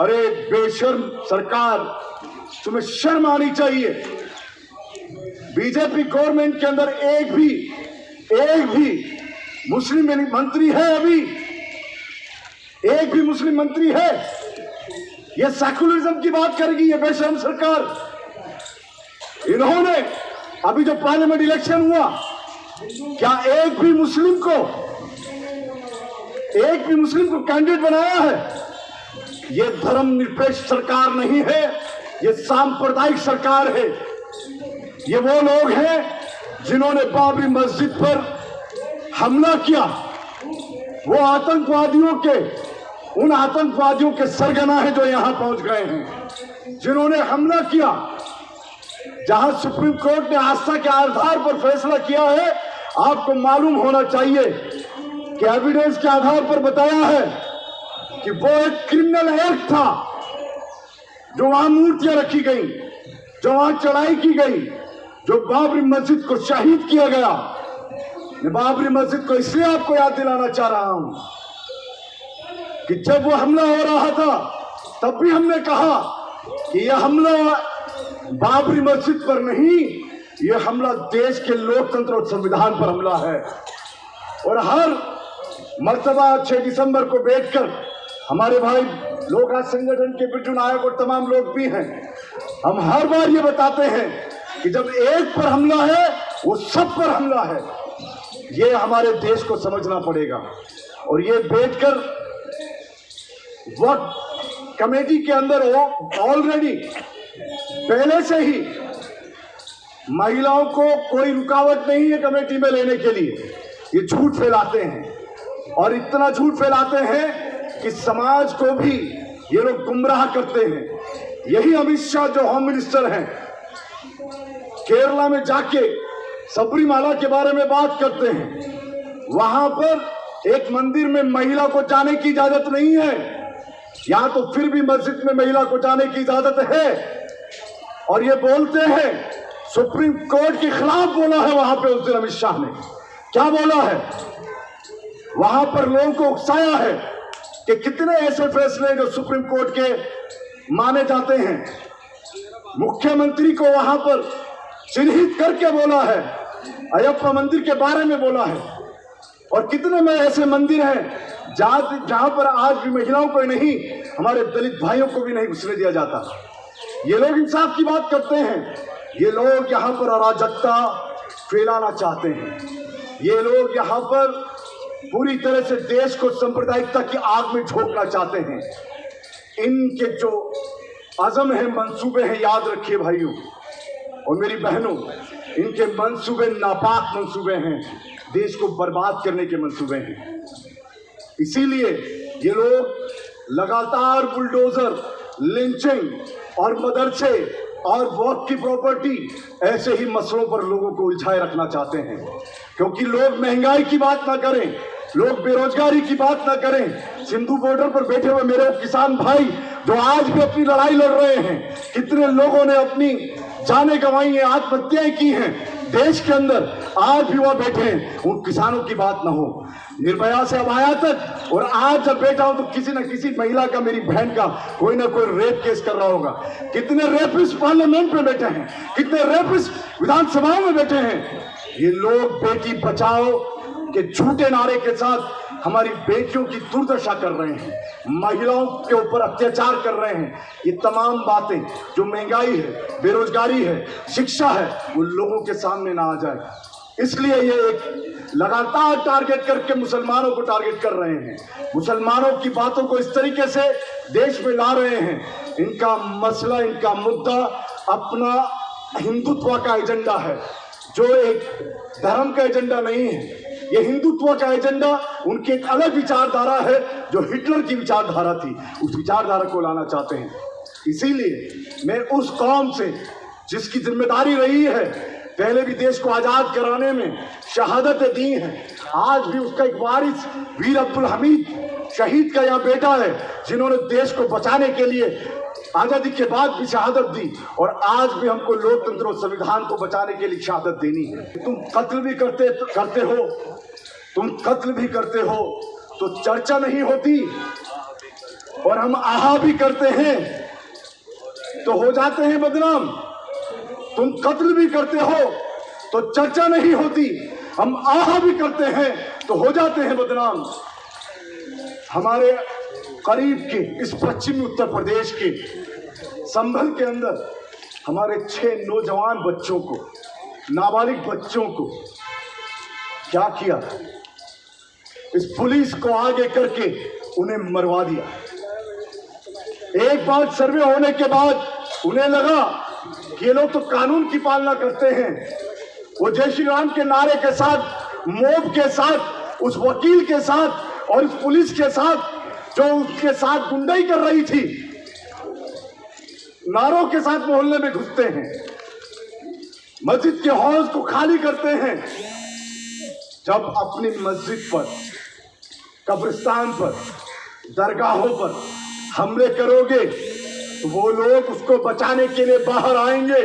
अरे बेशर्म सरकार, तुम्हें शर्म आनी चाहिए। बीजेपी गवर्नमेंट के अंदर एक भी मुस्लिम मंत्री है? अभी एक भी मुस्लिम मंत्री है? ये सेकुलरिज्म की बात करेगी ये बेशर्म सरकार। इन्होंने अभी जो पार्लियामेंट इलेक्शन हुआ, क्या एक भी मुस्लिम को कैंडिडेट बनाया है? ये धर्मनिरपेक्ष सरकार नहीं है, ये सांप्रदायिक सरकार है। ये वो लोग हैं जिन्होंने बाबरी मस्जिद पर हमला किया। वो उन आतंकवादियों के सरगना है जो यहां पहुंच गए हैं, जिन्होंने हमला किया। जहां सुप्रीम कोर्ट ने आस्था के आधार पर फैसला किया है, आपको मालूम होना चाहिए कि एविडेंस के आधार पर बताया है कि वो एक क्रिमिनल एक्ट था। जो वहां मूर्तियां रखी गई, जो वहां चढ़ाई की गई, जो बाबरी मस्जिद को शहीद किया गया। मैं बाबरी मस्जिद को इसलिए आपको याद दिलाना चाह रहा हूं कि जब वो हमला हो रहा था, तब भी हमने कहा कि यह हमला बाबरी मस्जिद पर नहीं, यह हमला देश के लोकतंत्र और संविधान पर हमला है। और हर मर्तबा 6 दिसंबर को बैठकर हमारे भाई लोक आज संगठन के बिरजू नायक और तमाम लोग भी हैं, हम हर बार ये बताते हैं कि जब एक पर हमला है, वो सब पर हमला है। ये हमारे देश को समझना पड़ेगा। और ये बैठकर वक्त कमेटी के अंदर ऑलरेडी पहले से ही महिलाओं को कोई रुकावट नहीं है कमेटी में लेने के लिए। ये झूठ फैलाते हैं और इतना झूठ फैलाते हैं कि समाज को भी ये लोग गुमराह करते हैं। यही अमित शाह जो होम मिनिस्टर हैं, केरला में जाके सबरीमाला के बारे में बात करते हैं। वहां पर एक मंदिर में महिला को जाने की इजाजत नहीं है, या तो फिर भी मस्जिद में महिला को जाने की इजाजत है। और ये बोलते हैं सुप्रीम कोर्ट के खिलाफ बोला है वहां पे उस दिन अमित शाह ने। क्या बोला है? वहां पर लोगों को उकसाया है कि कितने ऐसे फैसले जो सुप्रीम कोर्ट के माने जाते हैं। मुख्यमंत्री को वहां पर चिन्हित करके बोला है, अयप्पा मंदिर के बारे में बोला है। और कितने में ऐसे मंदिर हैं जहां पर आज भी महिलाओं को नहीं, हमारे दलित भाइयों को भी नहीं घुसने दिया जाता। ये लोग इंसाफ की बात करते हैं। ये लोग यहाँ पर अराजकता फैलाना चाहते हैं। ये लोग यहाँ पर पूरी तरह से देश को सांप्रदायिकता की आग में झोंकना चाहते हैं। इनके जो अज़म है, मंसूबे हैं, याद रखिए भाइयों और मेरी बहनों, इनके मंसूबे नापाक मंसूबे हैं, देश को बर्बाद करने के मंसूबे हैं। इसीलिए ये लोग लगातार बुलडोजर, लिंचिंग और मदरसे और वक्फ की प्रॉपर्टी, ऐसे ही मसलों पर लोगों को उलझाए रखना चाहते हैं। क्योंकि लोग महंगाई की बात ना करें, लोग बेरोजगारी की बात ना करें। सिंधु बॉर्डर पर बैठे हुए मेरे किसान भाई जो आज भी अपनी लड़ाई लड़ रहे हैं, कितने लोगों ने अपनी जानें गंवाई हैं, आत्महत्याएं की हैं देश के अंदर, आज भी वह बैठे हैं। उन किसानों की बात ना हो। निर्भया से अबाया तक, और आज जब बैठा हूं तो किसी न किसी महिला का, मेरी बहन का कोई ना कोई रेप केस कर रहा होगा। कितने रेपिस्ट पार्लियामेंट में बैठे हैं, कितने रेपिस्ट विधानसभाओं में बैठे हैं। ये लोग बेटी बचाओ के झूठे नारे के साथ हमारी बेटियों की दुर्दशा कर रहे हैं, महिलाओं के ऊपर अत्याचार कर रहे हैं। ये तमाम बातें जो महंगाई है, बेरोजगारी है, शिक्षा है, वो लोगों के सामने ना आ जाए। इसलिए ये एक लगातार टारगेट करके मुसलमानों को टारगेट कर रहे हैं। मुसलमानों की बातों को इस तरीके से देश में ला रहे हैं। इनका मसला, इनका मुद्दा अपना हिंदुत्व का एजेंडा है, जो एक धर्म का एजेंडा नहीं है। ये हिंदुत्व का एजेंडा उनकी एक अलग विचारधारा है, जो हिटलर की विचारधारा थी, उस विचारधारा को लाना चाहते हैं। इसीलिए मैं उस कौम से जिसकी जिम्मेदारी रही है, पहले भी देश को आज़ाद कराने में शहादतें दी हैं, आज भी उसका एक वारिस वीर अब्दुल हमीद शहीद का यहाँ बेटा है, जिन्होंने देश को बचाने के लिए आज़ादी के बाद भी शहादत दी, और आज भी हमको लोकतंत्र और संविधान को बचाने के लिए शहादत देनी है। तुम कत्ल भी करते हो, तुम कत्ल भी करते हो तो चर्चा नहीं होती। और हम आहा भी करते हैं तो हो जाते हैं बदनाम। तुम कत्ल भी करते हो तो चर्चा नहीं होती, हम आहा भी करते हैं तो हो जाते हैं बदनाम। हमारे करीब के इस पश्चिमी उत्तर प्रदेश के संभल के अंदर हमारे 6 नौजवान बच्चों को, नाबालिग बच्चों को क्या किया, इस पुलिस को आगे करके उन्हें मरवा दिया। एक बार सर्वे होने के बाद उन्हें लगा कि ये लोग तो कानून की पालना करते हैं। वो जय श्री राम के नारे के साथ, मोब के साथ, उस वकील के साथ और उस पुलिस के साथ जो उसके साथ गुंडाई कर रही थी, नारों के साथ मोहल्ले में घुसते हैं, मस्जिद के हौज को खाली करते हैं। जब अपनी मस्जिद पर, कब्रिस्तान पर, दरगाहों पर हमले करोगे तो वो लोग उसको बचाने के लिए बाहर आएंगे।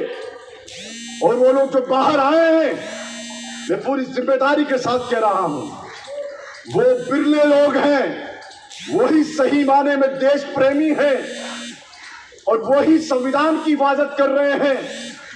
और वो लोग जो बाहर आए हैं, मैं पूरी जिम्मेदारी के साथ कह रहा हूं, वो बिरले लोग हैं, वही सही माने में देश प्रेमी हैं और वही संविधान की हिफाजत कर रहे हैं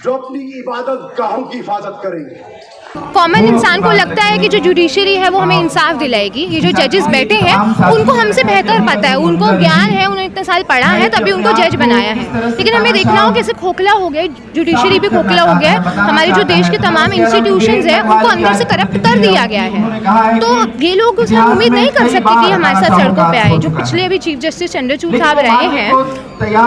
जो अपनी इबादत गाहों की हिफाजत करेंगे। कॉमन इंसान को लगता है कि जो जुडिशरी है वो हमें इंसाफ दिलाएगी। ये जो जजेस बैठे हैं उनको हमसे बेहतर पता है, उनको ज्ञान है, उन्होंने इतने साल पढ़ा है तभी उनको जज बनाया है। लेकिन हमें देखना हो कैसे खोखला हो गया, जुडिशरी भी खोखला हो गया है। हमारे जो देश के तमाम इंस्टीट्यूशंस हैं उनको अंदर से करप्ट कर दिया गया है। तो ये लोग उससे उम्मीद नहीं कर सकते कि हमारे साथ सड़कों पर आए। जो पिछले अभी चीफ जस्टिस चंद्रचूड़ साहब रहे हैं,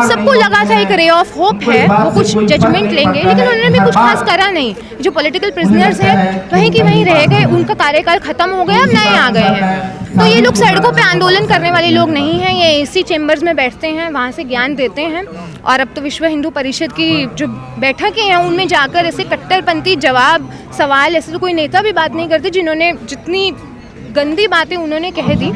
सबको लगा था एक रे ऑफ होप है, वो कुछ जजमेंट लेंगे, लेकिन उन्होंने भी कुछ खास करा नहीं। जो पॉलिटिकल प्रिजनर्स हैं वहीं की वहीं रह गए, उनका कार्यकाल खत्म हो गया, अब नए आ गए हैं। तो ये लोग सड़कों पे आंदोलन करने वाले लोग नहीं हैं, ये एसी चेंबर्स में बैठते हैं, वहाँ से ज्ञान देते हैं। और अब तो विश्व हिंदू परिषद की जो बैठकें हैं उनमें जाकर ऐसे कट्टरपंथी जवाब सवाल, ऐसे तो कोई नेता भी बात नहीं करते जिन्होंने जितनी गंदी बातें उन्होंने कह दी।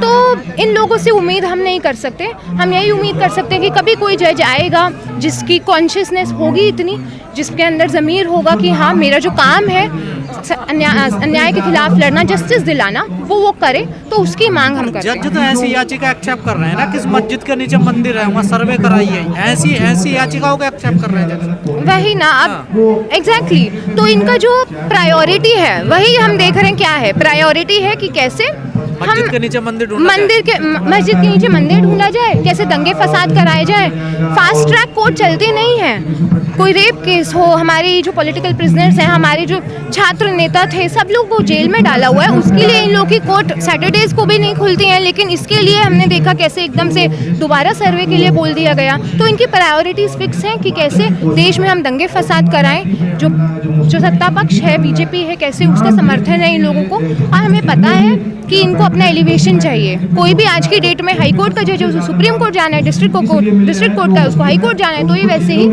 तो इन लोगों से उम्मीद हम नहीं कर सकते। हम यही उम्मीद कर सकते हैं कि कभी कोई जज आएगा जिसकी कॉन्शियसनेस होगी इतनी, जिसके अंदर ज़मीर होगा कि हाँ मेरा जो काम है अन्याय के खिलाफ लड़ना, जस्टिस दिलाना, वो करे, तो उसकी मांग हम करते हैं। जज तो ऐसी याचिका एक्सेप्ट कर रहे हैं ना, किस मस्जिद के नीचे मंदिर है वहाँ सर्वे कराइए, ऐसी याचिकाओं को एक्सेप्ट कर रहे हैं जज। वही ना, अब एग्जैक्टली तो इनका जो प्रायोरिटी है वही हम देख रहे हैं। क्या है प्रायोरिटी है कि कैसे मस्जिद के नीचे मंदिर मस्जिद के नीचे मंदिर ढूंढा जाए, कैसे दंगे फसाद कराए जाए। फास्ट ट्रैक कोर्ट चलते नहीं हैं। कोई रेप केस हो, हमारी जो पॉलिटिकल प्रिजनर्स हैं, हमारे जो छात्र नेता थे, सब लोग वो जेल में डाला हुआ है, उसके लिए इन लोगों की कोर्ट सैटरडेज को भी नहीं खुलती हैं। लेकिन इसके लिए हमने देखा कैसे एकदम से दोबारा सर्वे के लिए बोल दिया गया। तो इनकी प्रायोरिटीज फिक्स हैं कि कैसे देश में हम दंगे फसाद कराएं। जो सत्ता पक्ष है, बीजेपी है, कैसे उसका समर्थन है इन लोगों को। और हमें पता है कि इनको अपना एलिवेशन चाहिए। कोई भी आज की डेट में हाई कोर्ट का जज है, उसको सुप्रीम कोर्ट जाना है, डिस्ट्रिक्ट कोर्ट का है, उसको हाई कोर्ट जाना है। तो ये वैसे ही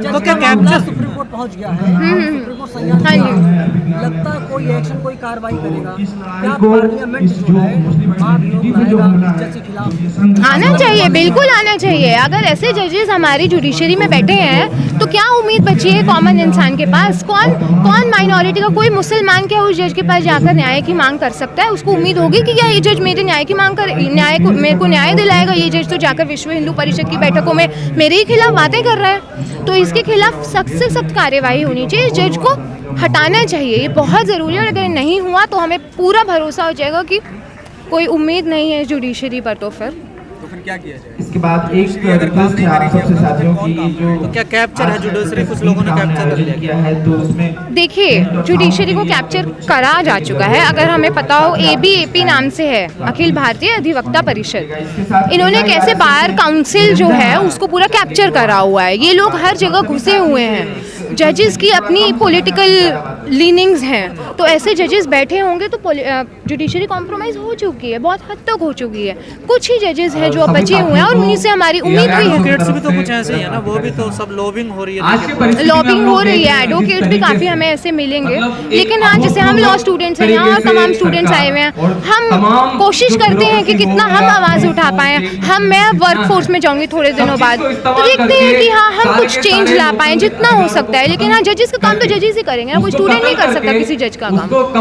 तो क्या कैप्चर सुप्रीम कोर्ट पहुंच गया है, सुप्रीम कोर्ट संज्ञान हाँ जी, लगता है कोई एक्शन, कोई कार्रवाई करेगा क्या? पार्लियामेंट जो है जज के खिलाफ आना चाहिए, बिल्कुल आना चाहिए। अगर ऐसे जजेस हमारी जुडिशरी में बैठे हैं तो क्या उम्मीद बची है कॉमन इंसान के पास? कौन माइनॉरिटी का, कोई मुसलमान क्या उस जज के पास जाकर न्याय की मांग कर सकता है? उसको उम्मीद होगी कि ये जज मेरे न्याय की मांग कर मेरे को न्याय दिलाएगा। ये जज तो जाकर विश्व हिंदू परिषद की बैठकों में मेरे ही खिलाफ बातें कर रहा है। तो इसके खिलाफ सख्त से सख्त कार्यवाही होनी चाहिए, इस जज को हटाना चाहिए, ये बहुत ज़रूरी है। और अगर नहीं हुआ तो हमें पूरा भरोसा हो जाएगा कि कोई उम्मीद नहीं है जुडिशरी पर। तो फिर क्या किया जाए? इसके बाद एक रिक्वेस्ट है आप सबसे साथियों की, जो तो क्या कैप्चर है जुडिशरी, कुछ लोगों ने कैप्चर कर लिया है तो उसमें देखिए जुडिशरी को कैप्चर करा जा चुका है। अगर हमें पता हो, ABAP नाम से है, अखिल भारतीय अधिवक्ता परिषद, इन्होंने कैसे बार काउंसिल जो है उसको पूरा कैप्चर करा हुआ है। ये लोग हर जगह घुसे हुए हैं, जजेस की अपनी पॉलिटिकल लीनिंग्स हैं। तो ऐसे जजेस बैठे होंगे तो जुडिशरी कॉम्प्रोमाइज़ हो चुकी है, बहुत हद तक हो चुकी है। कुछ ही जजेस हैं जो बचे हुए हैं और उन्हीं से हमारी उम्मीद भी है। एडवोकेट्स भी तो कुछ ऐसे ही है ना, वो भी तो सब लॉबिंग हो रही है। लॉबिंग हो रही है, एडवोकेट्स भी काफ़ी हमें ऐसे मिलेंगे। लेकिन हाँ, जैसे हम लॉ स्टूडेंट्स हैं यहाँ और तमाम स्टूडेंट्स आए हुए हैं, हम कोशिश करते हैं कि कितना हम आवाज़ उठा पाएँ। मैं वर्क फोर्स में जाऊँगी थोड़े दिनों बाद, तो देखते हैं कि हाँ हम कुछ चेंज ला पाएँ जितना हो सकता है। लेकिन हाँ, जजेस का काम तो जजेस ही करेंगे ना, कोई स्टूडेंट नहीं कर सकता किसी जज का काम।